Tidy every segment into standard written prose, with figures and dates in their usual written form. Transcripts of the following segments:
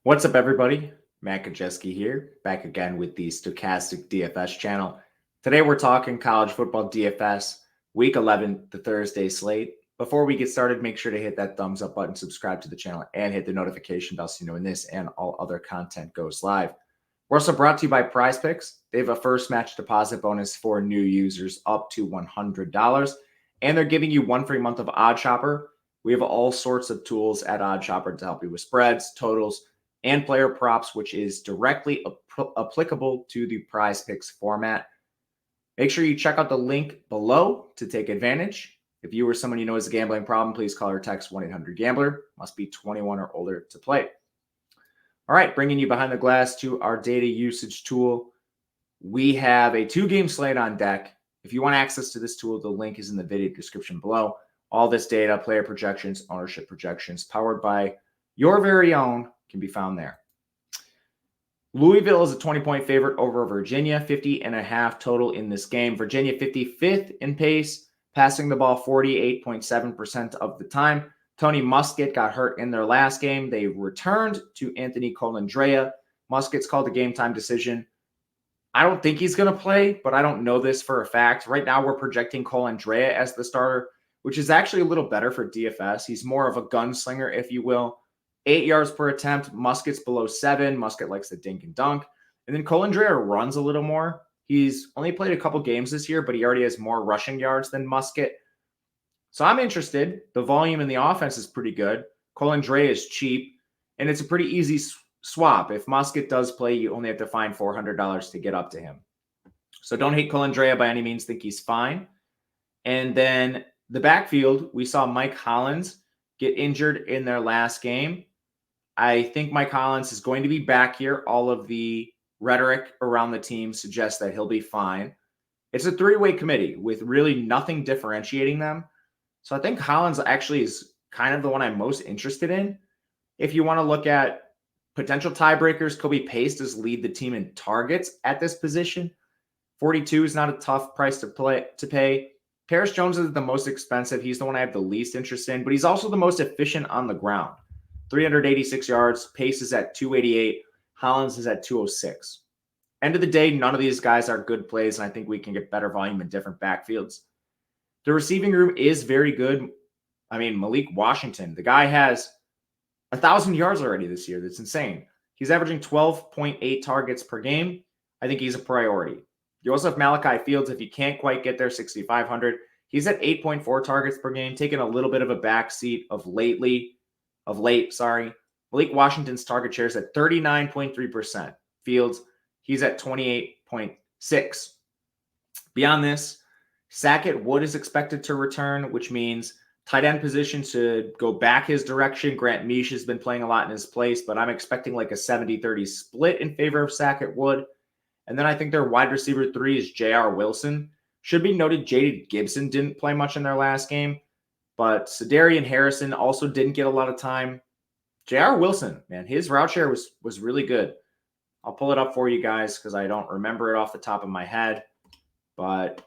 What's up, everybody? Matt Gajewski here, back again with the Stochastic DFS channel. Today we're talking College Football DFS, Week 11, the Thursday slate. Before we get started, make sure to hit that thumbs up button, subscribe to the channel, and hit the notification bell so you know when this and all other content goes live. We're also brought to you by Prize Picks. They have a first match deposit bonus for new users up to $100, and they're giving you one free month of Odd Shopper. We have all sorts of tools at Odd Shopper to help you with spreads, totals, and player props, which is directly applicable to the Prize Picks format. Make sure you check out the link below to take advantage. If you or someone you know has a gambling problem, please call or text 1-800-GAMBLER. Must be 21 or older to play. All right, bringing you behind the glass to our data usage tool. We have a 2-game slate on deck. If you want access to this tool, the link is in the video description below. All this data, player projections, ownership projections, powered by your very own, can be found there. Louisville is a 20-point favorite over Virginia, 50.5 total in this game. Virginia 55th in pace, passing the ball 48.7% of the time. Tony Muskett got hurt in their last game. They returned to Anthony Colandrea. Muskett's called a game-time decision. I don't think he's going to play, but I don't know this for a fact. Right now, we're projecting Colandrea as the starter, which is actually a little better for DFS. He's more of a gunslinger, if you will. 8 yards per attempt. Muskett's below 7. Muskett likes to dink and dunk. And then Colandrea runs a little more. He's only played a couple games this year, but he already has more rushing yards than Muskett. So I'm interested. The volume in the offense is pretty good. Colandrea is cheap, and it's a pretty easy swap. If Muskett does play, you only have to find $400 to get up to him. So don't hate Colandrea by any means. Think he's fine. And then the backfield, we saw Mike Hollins get injured in their last game. I think Mike Hollins is going to be back here. All of the rhetoric around the team suggests that he'll be fine. It's a 3-way committee with really nothing differentiating them. So I think Hollins actually is kind of the one I'm most interested in. If you want to look at potential tiebreakers, Kobe Pace does lead the team in targets at this position. 42 is not a tough price to pay. Paris Jones is the most expensive. He's the one I have the least interest in, but he's also the most efficient on the ground. 386 yards, Pace is at 288, Hollins is at 206. End of the day, none of these guys are good plays, and I think we can get better volume in different backfields. The receiving room is very good. I mean, Malik Washington, the guy has 1,000 yards already this year. That's insane. He's averaging 12.8 targets per game. I think he's a priority. You also have Malachi Fields. If you can't quite get there, 6,500. He's at 8.4 targets per game, taking a little bit of a backseat of late. Malik Washington's target share is at 39.3%. Fields, he's at 28.6. Beyond this, Sackett Wood is expected to return, which means tight end position should go back his direction. Grant Meesh has been playing a lot in his place, but I'm expecting like a 70-30 split in favor of Sackett Wood. And then I think their wide receiver 3 is J.R. Wilson. Should be noted, Jadon Gibson didn't play much in their last game, but Sedarian Harrison also didn't get a lot of time. J.R. Wilson, man, his route share was really good. I'll pull it up for you guys because I don't remember it off the top of my head, but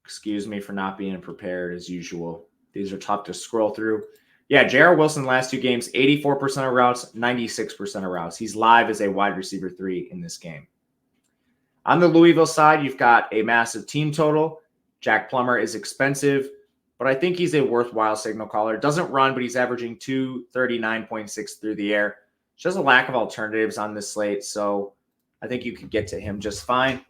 excuse me for not being prepared as usual. These are tough to scroll through. Yeah, J.R. Wilson last 2 games, 84% of routes, 96% of routes. He's live as a wide receiver 3 in this game. On the Louisville side, you've got a massive team total. Jack Plummer is expensive, but I think he's a worthwhile signal caller. Doesn't run, but he's averaging 239.6 through the air. Just a lack of alternatives on this slate, so I think you could get to him just fine.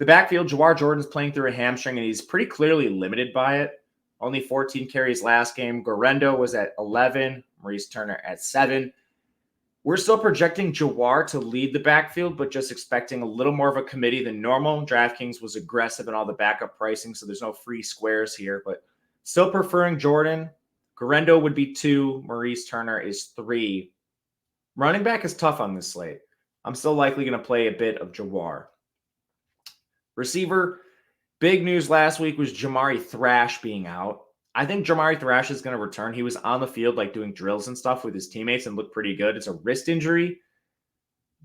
The backfield, Jawar Jordan's playing through a hamstring, and he's pretty clearly limited by it. Only 14 carries last game. Gorendo was at 11. Maurice Turner at 7. We're still projecting Jawar to lead the backfield, but just expecting a little more of a committee than normal. DraftKings was aggressive in all the backup pricing, so there's no free squares here, but still preferring Jordan. Gorendo would be 2. Maurice Turner is 3. Running back is tough on this slate. I'm still likely going to play a bit of Jawar. Receiver, big news last week was Jamari Thrash being out. I think Jamari Thrash is going to return. He was on the field like doing drills and stuff with his teammates and looked pretty good. It's a wrist injury.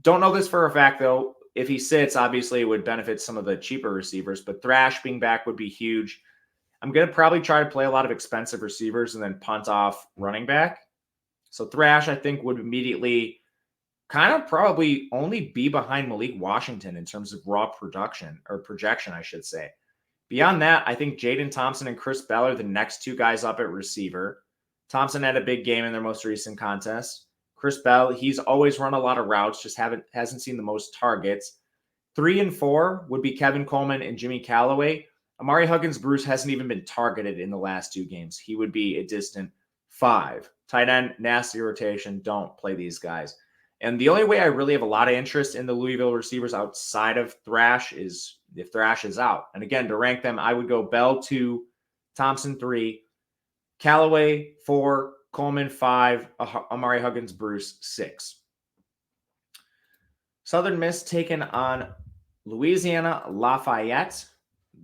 Don't know this for a fact, though. If he sits, obviously it would benefit some of the cheaper receivers, but Thrash being back would be huge. I'm going to probably try to play a lot of expensive receivers and then punt off running back. So Thrash, I think, would immediately kind of probably only be behind Malik Washington in terms of raw production or projection, I should say. Beyond that, I think Jaden Thompson and Chris Bell are the next two guys up at receiver. Thompson had a big game in their most recent contest. Chris Bell, he's always run a lot of routes, just hasn't seen the most targets. 3 and 4 would be Kevin Coleman and Jimmy Callaway. Amari Huggins-Bruce hasn't even been targeted in the last 2 games. He would be a distant 5. Tight end, nasty rotation. Don't play these guys. And the only way I really have a lot of interest in the Louisville receivers outside of Thrash is if Thrash is out. And again, to rank them, I would go Bell 2, Thompson 3, Callaway 4, Coleman 5, Amari Huggins-Bruce 6. Southern Miss taking on Louisiana Lafayette.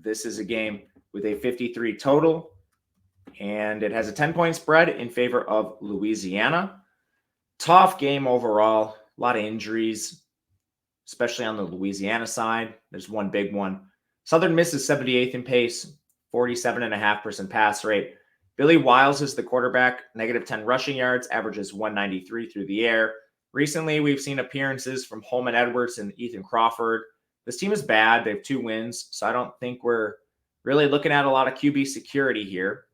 This is a game with a 53 total, and it has a 10-point spread in favor of Louisiana. Tough game overall. A lot of injuries, especially on the Louisiana side. There's one big one. Southern Miss is 78th in pace, 47.5% pass rate. Billy Wiles is the quarterback, -10 rushing yards, averages 193 through the air. Recently, we've seen appearances from Holman Edwards and Ethan Crawford. This team is bad. They have 2 wins, so I don't think we're really looking at a lot of QB security here.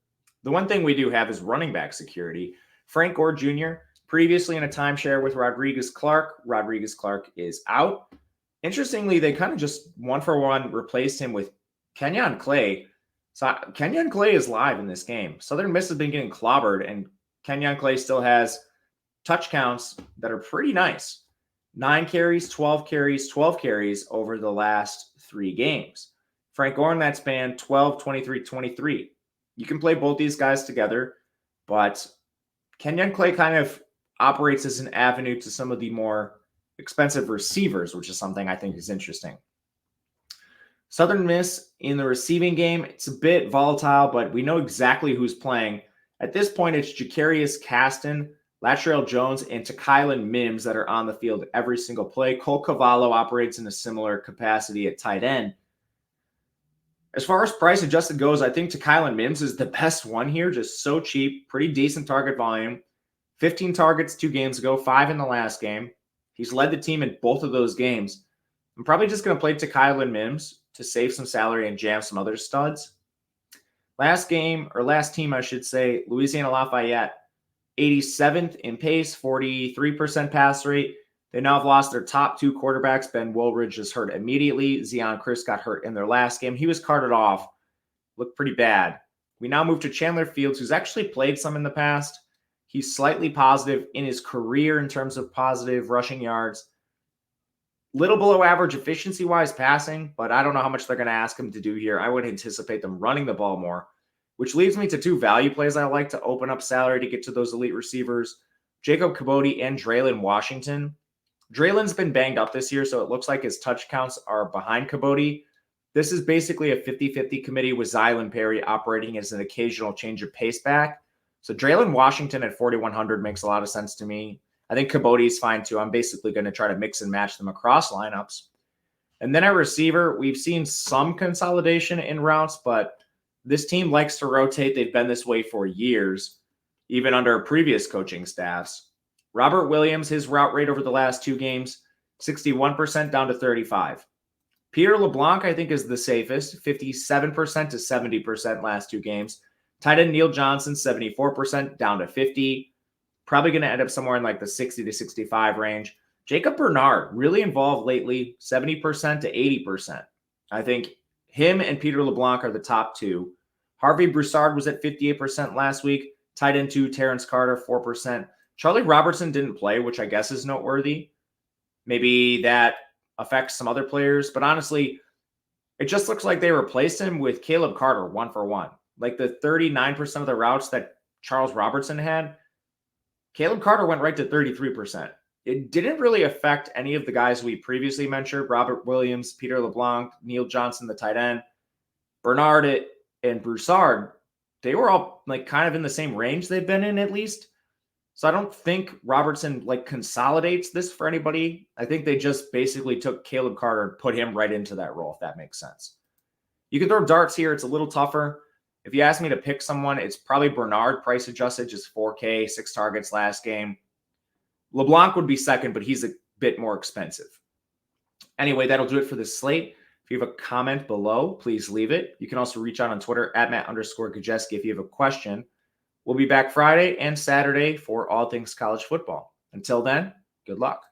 The one thing we do have is running back security. Frank Gore Jr., previously in a timeshare with Rodriguez Clark. Rodriguez Clark is out. Interestingly, they kind of just 1-for-1 replaced him with Kenyon Clay. So Kenyon Clay is live in this game. Southern Miss has been getting clobbered, and Kenyon Clay still has touch counts that are pretty nice. 9 carries, 12 carries, 12 carries over the last 3 games. Frank Gore in that span, 12, 23, 23. You can play both these guys together, but Kenyon Clay kind of operates as an avenue to some of the more expensive receivers, which is something I think is interesting. Southern Miss in the receiving game, it's a bit volatile, but we know exactly who's playing. At this point, it's Jacarius Caston, Latrell Jones, and Tykylan Mims that are on the field every single play. Cole Cavallo operates in a similar capacity at tight end. As far as price adjusted goes, I think Tykylan Mims is the best one here. Just so cheap, pretty decent target volume. 15 targets 2 games ago, 5 in the last game. He's led the team in both of those games. I'm probably just going to play Tykylan Mims to save some salary and jam some other studs. Last team, I should say, Louisiana Lafayette, 87th in pace, 43% pass rate. They now have lost their top 2 quarterbacks. Ben Woolridge is hurt immediately. Zion Chris got hurt in their last game. He was carted off. Looked pretty bad. We now move to Chandler Fields, who's actually played some in the past. He's slightly positive in his career in terms of positive rushing yards. Little below average efficiency-wise passing, but I don't know how much they're going to ask him to do here. I would anticipate them running the ball more, which leads me to 2 value plays I like to open up salary to get to those elite receivers, Jacob Cabody and Draylon Washington. Draylon's been banged up this year, so it looks like his touch counts are behind Cabody. This is basically a 50-50 committee with Zylan Perry operating as an occasional change of pace back. So Draylon Washington at 4,100 makes a lot of sense to me. I think Cabody is fine too. I'm basically going to try to mix and match them across lineups. And then at receiver, we've seen some consolidation in routes, but this team likes to rotate. They've been this way for years, even under previous coaching staffs. Robert Williams, his route rate over the last 2 games, 61% down to 35. Peter LeBlanc, I think, is the safest, 57% to 70% last 2 games. Tight end Neil Johnson, 74% down to 50. Probably going to end up somewhere in like the 60 to 65 range. Jacob Bernard, really involved lately, 70% to 80%. I think him and Peter LeBlanc are the top 2. Harvey Broussard was at 58% last week. Tight end 2, Terrence Carter, 4%. Charlie Robertson didn't play, which I guess is noteworthy. Maybe that affects some other players, but honestly, it just looks like they replaced him with Caleb Carter 1-for-1. Like the 39% of the routes that Charles Robertson had, Caleb Carter went right to 33%. It didn't really affect any of the guys we previously mentioned, Robert Williams, Peter LeBlanc, Neil Johnson, the tight end, Bernard and Broussard. They were all like kind of in the same range they've been in at least. So I don't think Robertson like consolidates this for anybody. I think they just basically took Caleb Carter and put him right into that role, if that makes sense. You can throw darts here. It's a little tougher. If you ask me to pick someone, it's probably Bernard, price adjusted, just 4K, 6 targets last game. LeBlanc would be second, but he's bit more expensive. Anyway, that'll do it for this slate. If you have a comment below, please leave it. You can also reach out on Twitter at Matt_Gajewski if you have a question. We'll be back Friday and Saturday for all things college football. Until then, good luck.